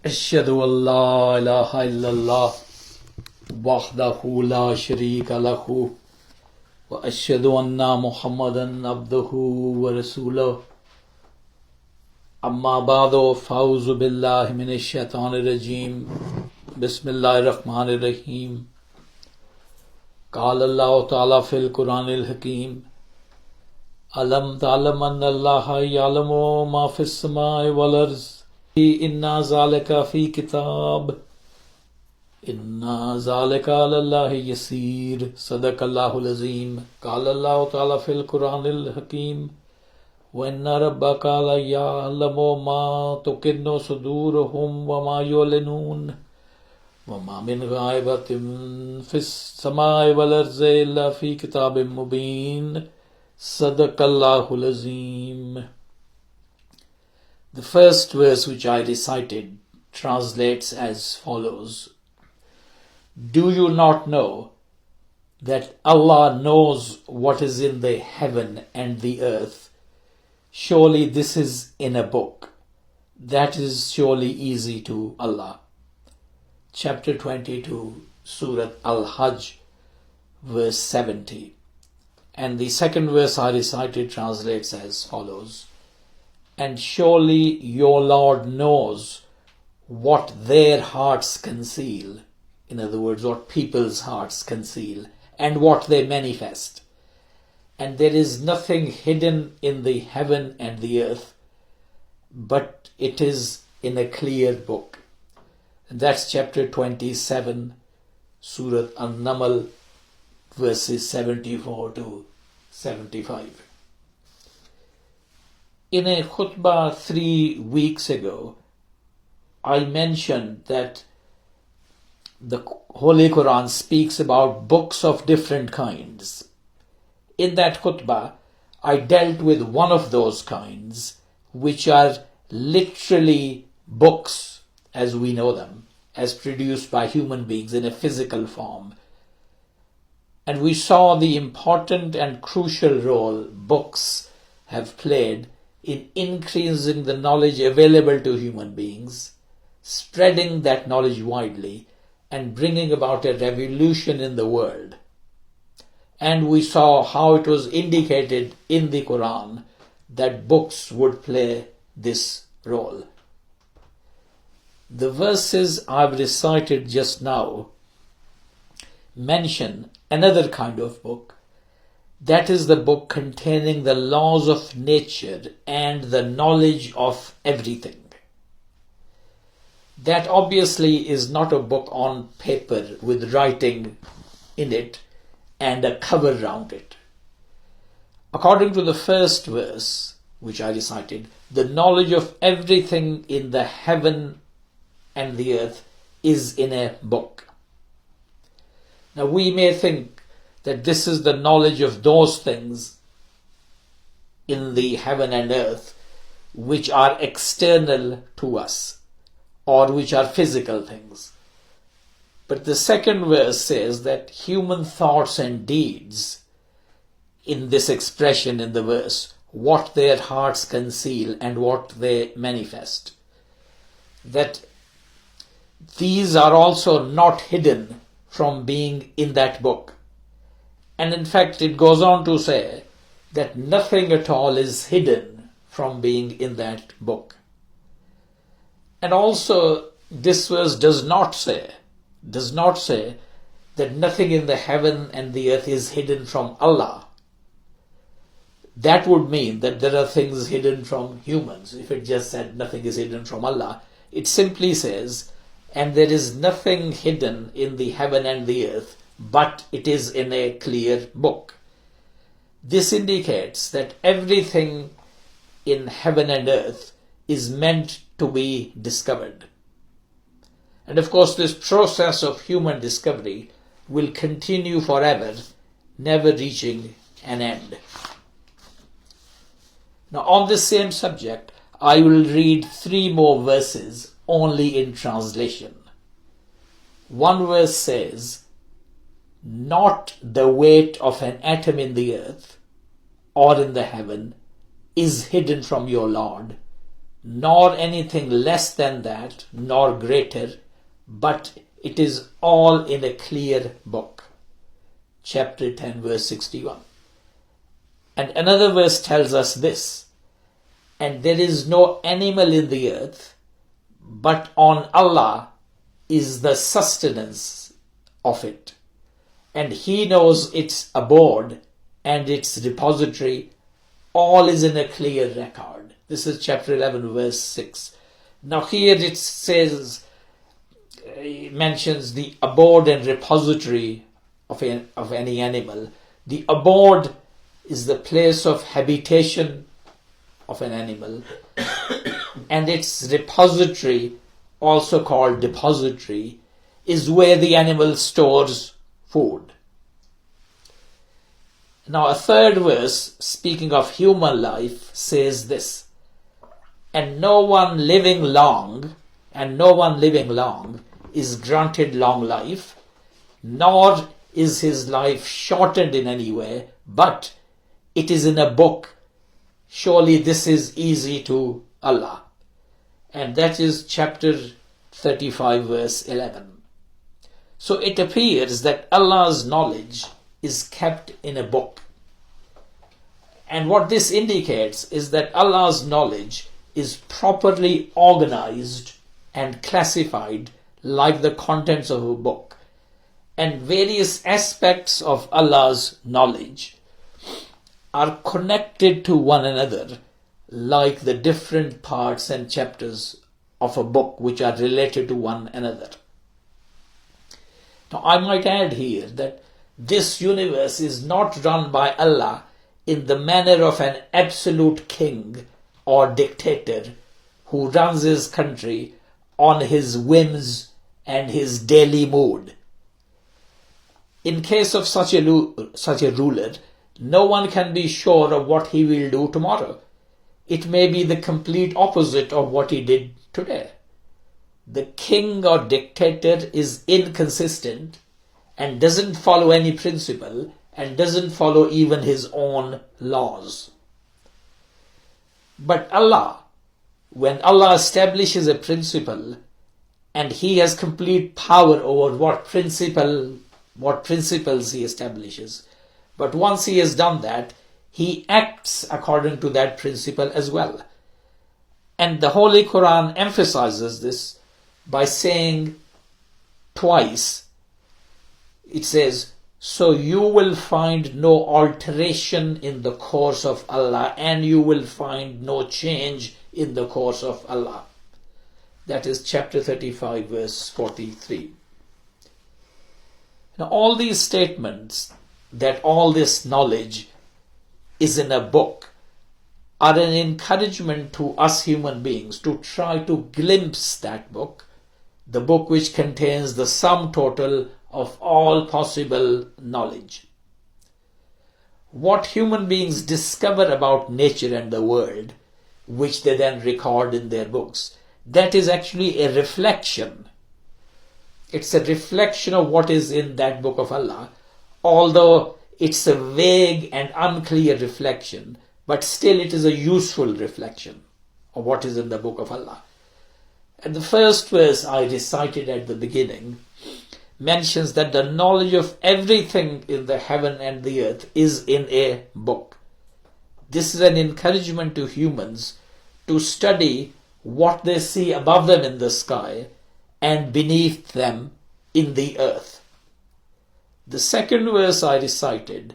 Ashhadu an la ilaha illallah wahdahu la sharika lahu wa ashhadu anna Muhammadan abduhu wa rasuluh. Amma ba'du, fa'uzu billahi minash shaitanir rajim. Bismillahir rahmanir rahim. Qala Allah ta'ala fil Qur'anil Hakim. Alam ta'lam anna Allaha ya'lamu ma fis samai wal arz. Inna zalika fi kitab. Inna zalika ala Allahi yasir. Sadaqallahul azim. Qala Allah ta'ala fil Qur'anil Hakim. Wa inna rabbaka la ya'lamu ma tukinnu suduruhum wa ma yu'linun. Wa ma min ghaibatin fis samai wal arzi illa fi kitabim mubin. Sadaqallahul azim. The first verse which I recited translates as follows. Do you not know that Allah knows what is in the heaven and the earth? Surely this is in a book. That is surely easy to Allah. Chapter 22, Surah Al-Ḥajj, verse 70. And the second verse I recited translates as follows. And surely your Lord knows what their hearts conceal. In other words, what people's hearts conceal and what they manifest. And there is nothing hidden in the heaven and the earth, but it is in a clear book. And that's chapter 27, Surah An-Naml, verses 74 to 75. In a khutbah 3 weeks ago, I mentioned that the Holy Quran speaks about books of different kinds. In that khutbah, I dealt with one of those kinds, which are literally books as we know them, as produced by human beings in a physical form. And we saw the important and crucial role books have played in increasing the knowledge available to human beings, spreading that knowledge widely, and bringing about a revolution in the world. And we saw how it was indicated in the Quran that books would play this role. The verses I've recited just now mention another kind of book. That is the book containing the laws of nature and the knowledge of everything. That obviously is not a book on paper with writing in it and a cover round it. According to the first verse, which I recited, the knowledge of everything in the heaven and the earth is in a book. Now we may think that this is the knowledge of those things in the heaven and earth which are external to us or which are physical things. But the second verse says that human thoughts and deeds, in this expression in the verse, what their hearts conceal and what they manifest, that these are also not hidden from being in that book. And in fact, it goes on to say that nothing at all is hidden from being in that book. And also, this verse does not say that nothing in the heaven and the earth is hidden from Allah. That would mean that there are things hidden from humans. If it just said nothing is hidden from Allah, it simply says, and there is nothing hidden in the heaven and the earth, but it is in a clear book. This indicates that everything in heaven and earth is meant to be discovered. And of course, this process of human discovery will continue forever, never reaching an end. Now, on this same subject, I will read 3 more verses only in translation. One verse says, not the weight of an atom in the earth or in the heaven is hidden from your Lord, nor anything less than that, nor greater, but it is all in a clear book. Chapter 10, verse 61. And another verse tells us this, and there is no animal in the earth, but on Allah is the sustenance of it, and He knows its abode and its repository. All is in a clear record. This is chapter 11, verse 6. Now here it says, it mentions the abode and repository of any animal. The abode is the place of habitation of an animal, and its repository, also called depository, is where the animal stores food. Now a third verse, speaking of human life, says this, and no one living long is granted long life, nor is his life shortened in any way, but it is in a book. Surely this is easy to Allah. And that is chapter 35, verse 11. So it appears that Allah's knowledge is kept in a book. And what this indicates is that Allah's knowledge is properly organized and classified like the contents of a book. And various aspects of Allah's knowledge are connected to one another like the different parts and chapters of a book which are related to one another. Now I might add here that this universe is not run by Allah in the manner of an absolute king or dictator who runs his country on his whims and his daily mood. In case of such a ruler, no one can be sure of what he will do tomorrow. It may be the complete opposite of what he did today. The king or dictator is inconsistent and doesn't follow any principle and doesn't follow even his own laws. But Allah, when Allah establishes a principle, and He has complete power over what principles He establishes, but once He has done that, He acts according to that principle as well. And the Holy Quran emphasizes this by saying twice, it says, so you will find no alteration in the course of Allah, and you will find no change in the course of Allah. That is chapter 35, verse 43. Now all these statements that all this knowledge is in a book are an encouragement to us human beings to try to glimpse that book, the book which contains the sum total of all possible knowledge. What human beings discover about nature and the world, which they then record in their books, that is actually a reflection. It's a reflection of what is in that book of Allah, although it's a vague and unclear reflection, but still it is a useful reflection of what is in the book of Allah. And the first verse I recited at the beginning mentions that the knowledge of everything in the heaven and the earth is in a book. This is an encouragement to humans to study what they see above them in the sky and beneath them in the earth. The second verse I recited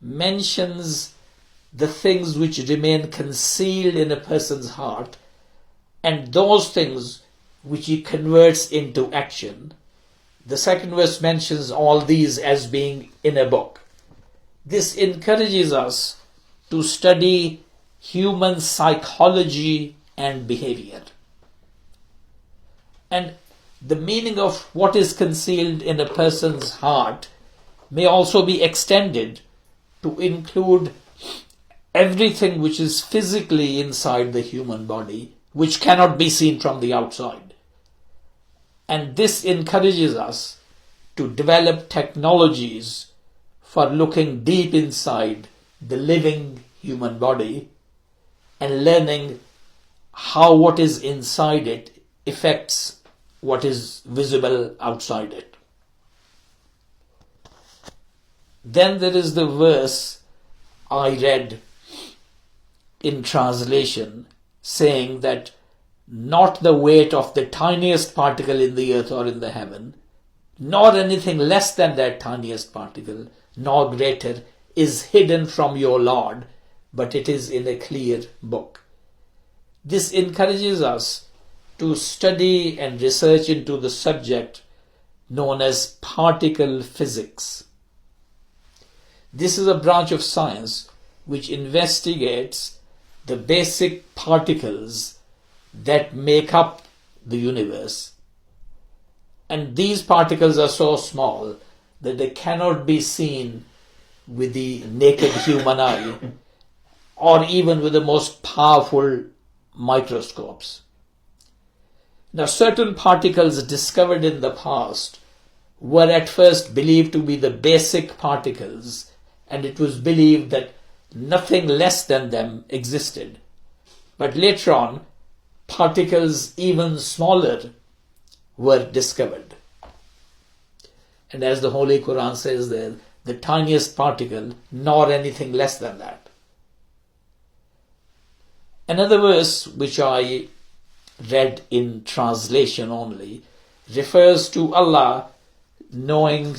mentions the things which remain concealed in a person's heart and those things which he converts into action. The second verse mentions all these as being in a book. This encourages us to study human psychology and behavior. And the meaning of what is concealed in a person's heart may also be extended to include everything which is physically inside the human body, which cannot be seen from the outside. And this encourages us to develop technologies for looking deep inside the living human body and learning how what is inside it affects what is visible outside it. Then there is the verse I read in translation saying that not the weight of the tiniest particle in the earth or in the heaven, nor anything less than that tiniest particle, nor greater, is hidden from your Lord, but it is in a clear book. This encourages us to study and research into the subject known as particle physics. This is a branch of science which investigates the basic particles that make up the universe. And these particles are so small that they cannot be seen with the naked human eye or even with the most powerful microscopes. Now, certain particles discovered in the past were at first believed to be the basic particles, and it was believed that nothing less than them existed. But later on, particles even smaller were discovered. And as the Holy Quran says there, the tiniest particle, nor anything less than that. Another verse which I read in translation only refers to Allah knowing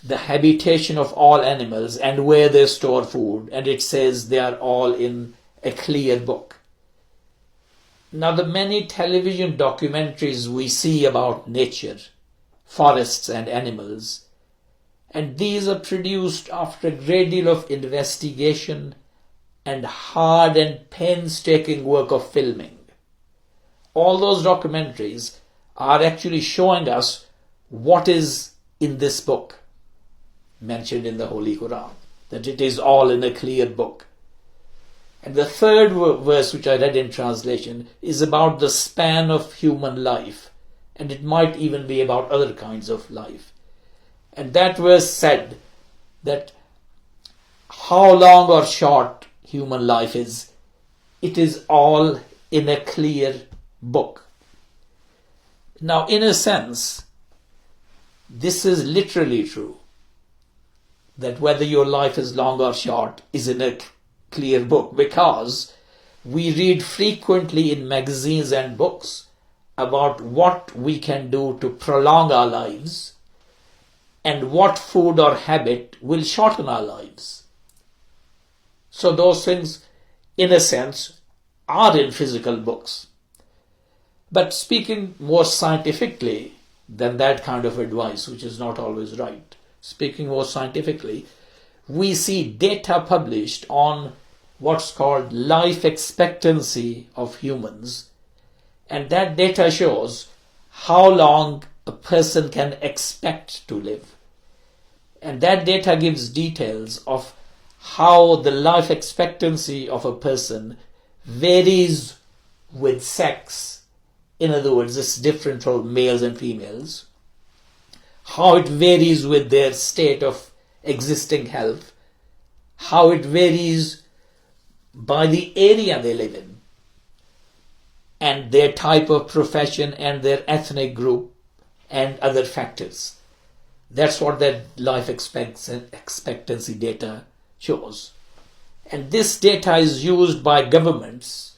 the habitation of all animals and where they store food, and it says they are all in a clear book. Now, the many television documentaries we see about nature, forests and animals, and these are produced after a great deal of investigation and hard and painstaking work of filming. All those documentaries are actually showing us what is in this book mentioned in the Holy Quran, that it is all in a clear book. And the third verse which I read in translation is about the span of human life, and it might even be about other kinds of life. And that verse said that how long or short human life is, it is all in a clear book. Now, in a sense, this is literally true, that whether your life is long or short is in a clear book, because we read frequently in magazines and books about what we can do to prolong our lives and what food or habit will shorten our lives. So those things, in a sense, are in physical books. But speaking more scientifically than that kind of advice, which is not always right, speaking more scientifically, we see data published on what's called life expectancy of humans. And that data shows how long a person can expect to live. And that data gives details of how the life expectancy of a person varies with sex. In other words, it's different for males and females. How it varies with their state of existing health. How it varies by the area they live in, and their type of profession and their ethnic group and other factors. That's what that life expectancy data shows. And this data is used by governments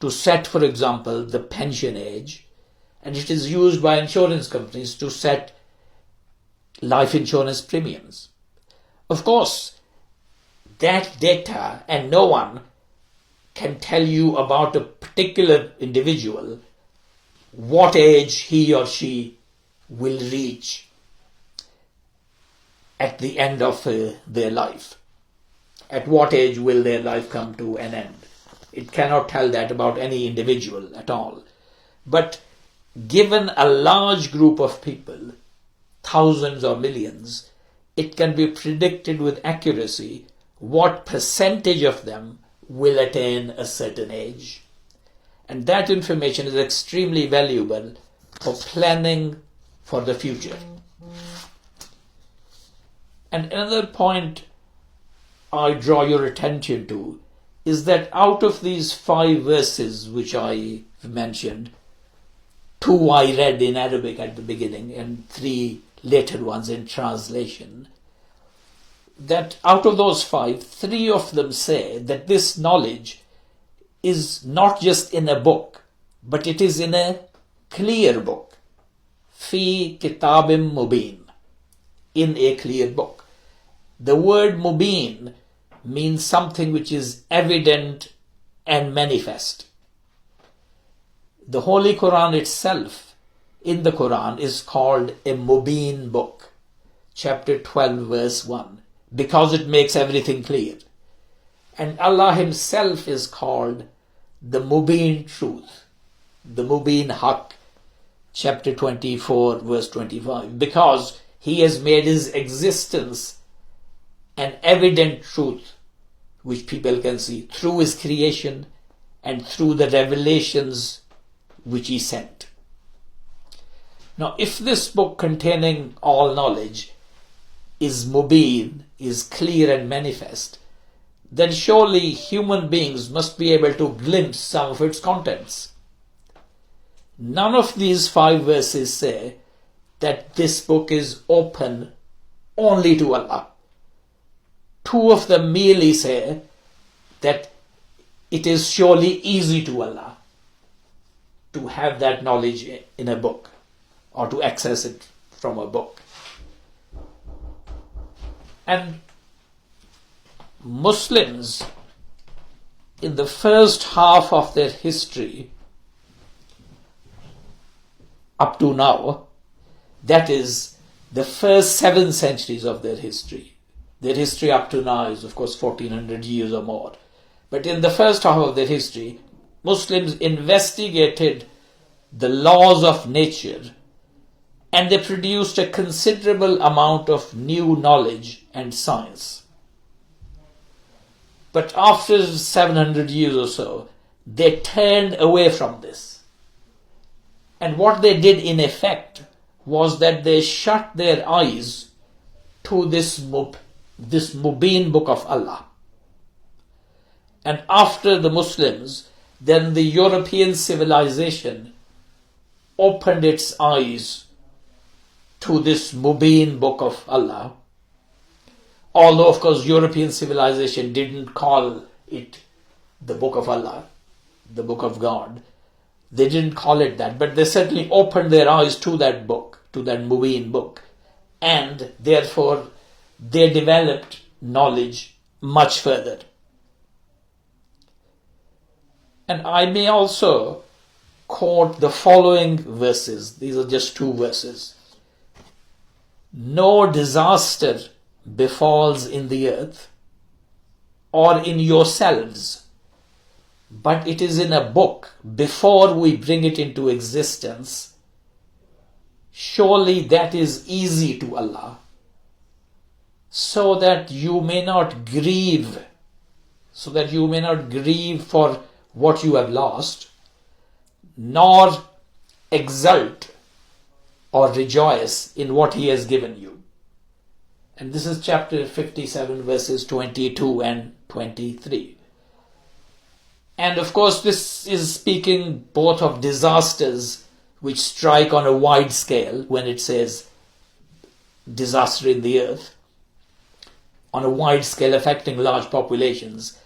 to set, for example, the pension age, and it is used by insurance companies to set life insurance premiums. Of course, that data, and no one can tell you about a particular individual what age he or she will reach at the end of their life. At what age will their life come to an end? It cannot tell that about any individual at all. But given a large group of people, thousands or millions, it can be predicted with accuracy what percentage of them will attain a certain age. And that information is extremely valuable for planning for the future. And another point I draw your attention to is that out of these 5 verses which I mentioned, 2 I read in Arabic at the beginning and 3 later ones in translation, that out of those 5, 3 of them say that this knowledge is not just in a book, but it is in a clear book. Fi kitabim mubin, in a clear book. The word mubin means something which is evident and manifest. The Holy Quran itself, in the Quran, is called a mubin book, chapter 12 verse 1, because it makes everything clear. And Allah himself is called the mubin truth, the mubin haq, chapter 24 verse 25, because he has made his existence an evident truth which people can see through his creation and through the revelations which he sent. Now, if this book containing all knowledge is mubin, is clear and manifest, then surely human beings must be able to glimpse some of its contents. None of these 5 verses say that this book is open only to Allah. 2 of them merely say that it is surely easy to Allah to have that knowledge in a book or to access it from a book. And Muslims, in the first half of their history up to now, that is the first 7 centuries of their history up to now is of course 1400 years or more, but in the first half of their history, Muslims investigated the laws of nature and they produced a considerable amount of new knowledge and science. But after 700 years or so, they turned away from this. And what they did in effect was that they shut their eyes to this mubin book of Allah. And after the Muslims, then the European civilization opened its eyes to this mubin book of Allah. Although, of course, European civilization didn't call it the book of Allah, the book of God. They didn't call it that, but they certainly opened their eyes to that book, to that mubin book. And therefore, they developed knowledge much further. And I may also quote the following verses. These are just 2 verses. No disaster befalls in the earth or in yourselves, but it is in a book before we bring it into existence. Surely that is easy to Allah, so that you may not grieve for what you have lost, nor exult or rejoice in what he has given you. And this is chapter 57 verses 22 and 23. And of course this is speaking both of disasters which strike on a wide scale when it says disaster in the earth, on a wide scale affecting large populations,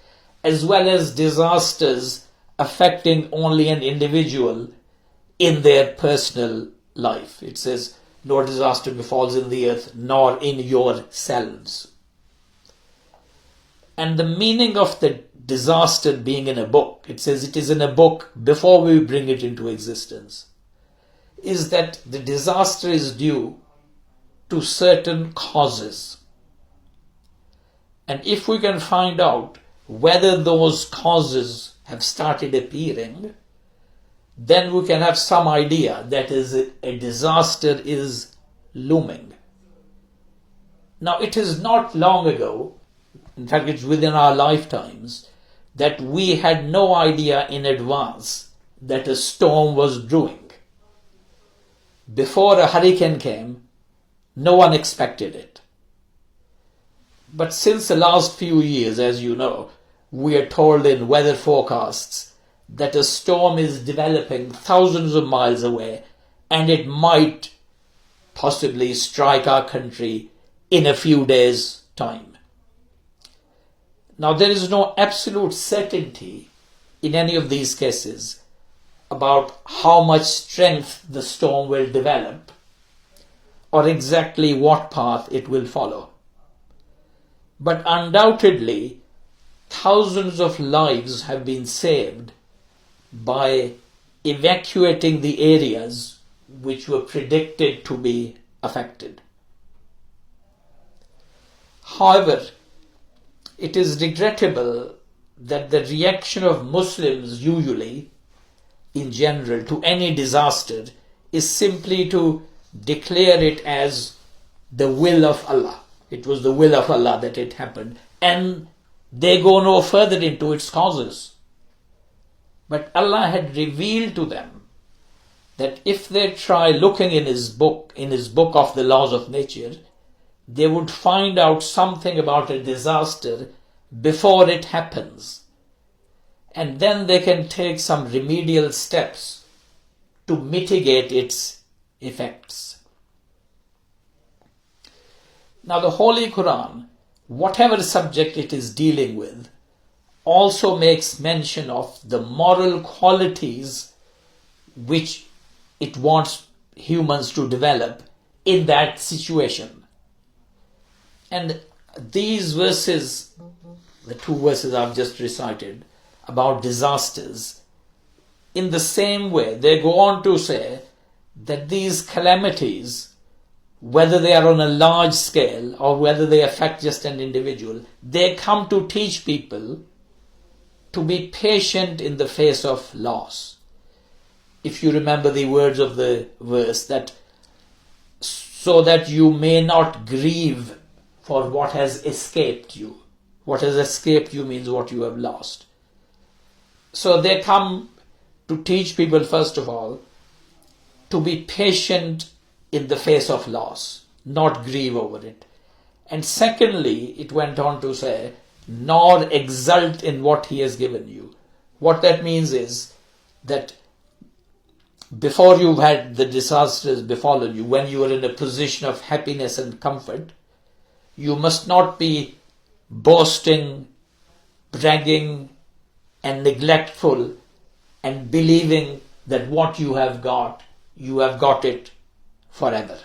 as well as disasters affecting only an individual in their personal life. It says, no disaster befalls in the earth, nor in yourselves. And the meaning of the disaster being in a book, it says it is in a book before we bring it into existence, is that the disaster is due to certain causes. And if we can find out whether those causes have started appearing, then we can have some idea that a disaster is looming. Now, it is not long ago, in fact it's within our lifetimes, that we had no idea in advance that a storm was brewing. Before a hurricane came, no one expected it. But since the last few years, as you know, we are told in weather forecasts that a storm is developing thousands of miles away and it might possibly strike our country in a few days' time. Now, there is no absolute certainty in any of these cases about how much strength the storm will develop or exactly what path it will follow. But undoubtedly, thousands of lives have been saved by evacuating the areas which were predicted to be affected. However, it is regrettable that the reaction of Muslims usually, in general, to any disaster is simply to declare it as the will of Allah. It was the will of Allah that it happened, and they go no further into its causes. But Allah had revealed to them that if they try looking in His book of the laws of nature, they would find out something about a disaster before it happens. And then they can take some remedial steps to mitigate its effects. Now, the Holy Quran, whatever subject it is dealing with, also makes mention of the moral qualities which it wants humans to develop in that situation. And these verses, the two verses I've just recited about disasters, in the same way, they go on to say that these calamities, whether they are on a large scale or whether they affect just an individual, they come to teach people to be patient in the face of loss. If you remember the words of the verse, that so that you may not grieve for what has escaped you. What has escaped you means what you have lost. So they come to teach people, first of all, to be patient in the face of loss, not grieve over it. And secondly, it went on to say, nor exult in what He has given you. What that means is that before you've had the disasters befallen you, when you are in a position of happiness and comfort, you must not be boasting, bragging, and neglectful and believing that what you have got it forever.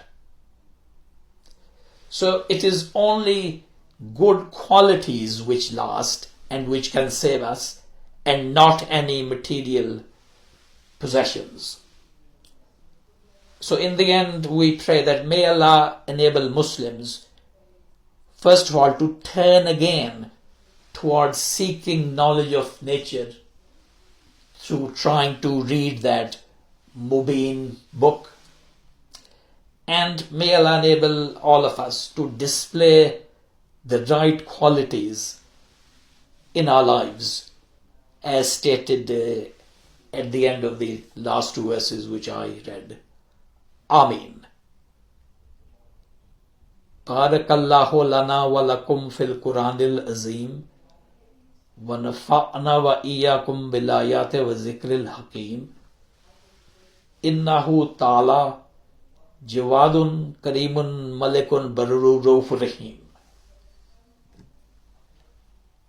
So it is only good qualities which last and which can save us, and not any material possessions. So in the end, we pray that may Allah enable Muslims, first of all, to turn again towards seeking knowledge of nature through trying to read that Mubin book. And may Allah enable all of us to display the right qualities in our lives, as stated at the end of the last two verses which I read. Ameen. Barakallahu lana wa lakum fil Quranil Azim wa nafa'na wa iyyakum bil ayati wa zikril hakim. Innahu ta'ala jawadun karimun malikun barur rahim.